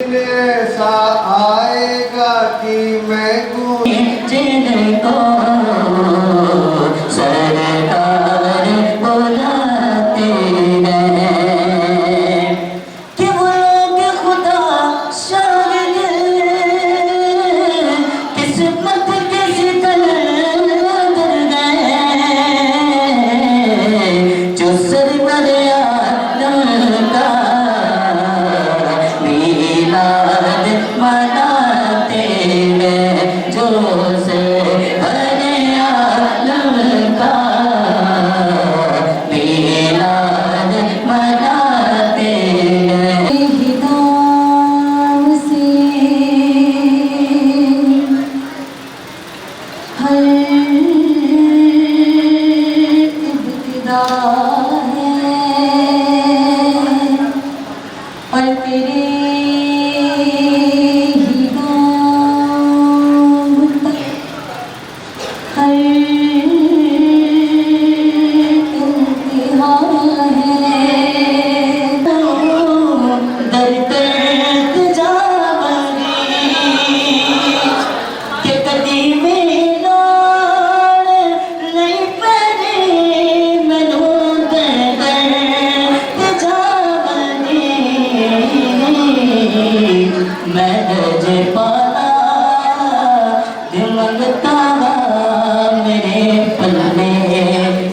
दिन ऐसा आएगा कि मैं जिनको सरकार बुलाते हैं कि वो लोग खुदा शागिर्द किस्मत किसी तरह गए जो सरवर आलम का मीलाद मनाते हैं जो सरवर आलम का मीलाद मनाते हैं। हिदायत से हर इब्तिदा और तेरे ही नाम तक हर इंतहा है। दर दर्द जावनी के कदी में नाल नहीं पड़े मैनू दर दर्द जावनी मैं जे पाला दिल मंगता मेरे पल्ले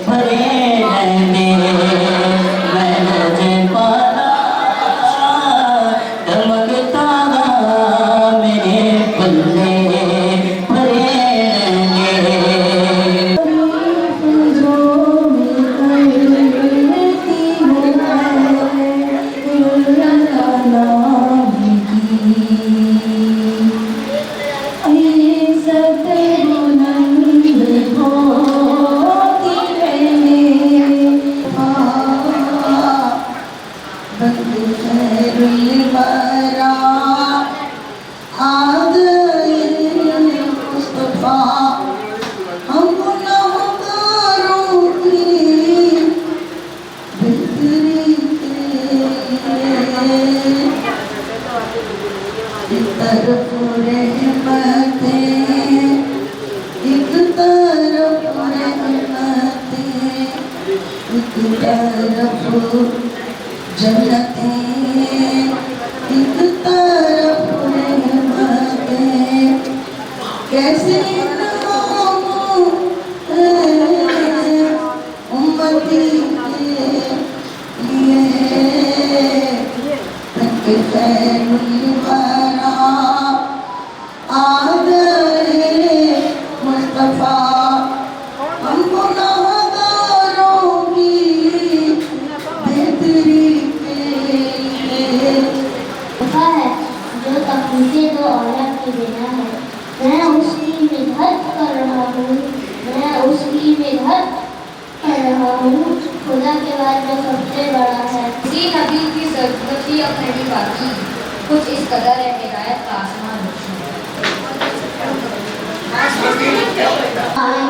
भरे रहने मैं जे पाला दिल मंगता मेरे पल्ले भरे रहने। तरफ रहमतें एक तरफ रहमतें एक तरफ जन्नतें एक तरफ रहमतें कैसे नाम उम्मती के लिए खैरुल वरा मुस्तफा हम गुनाहगारों की बेहतरी के लिए है जो तकलीफे दो औरत की बिना है। मैं उसकी मिन्नत कर रहा हूँ, मैं उसकी मिन्नत कर रहा हूँ। खुदा के बाद जो सबसे बड़ा है। किसी नबी की ज़रूरत अब नहीं बाकी, कुछ इस कदर है हिदायत का आसमान रोशन।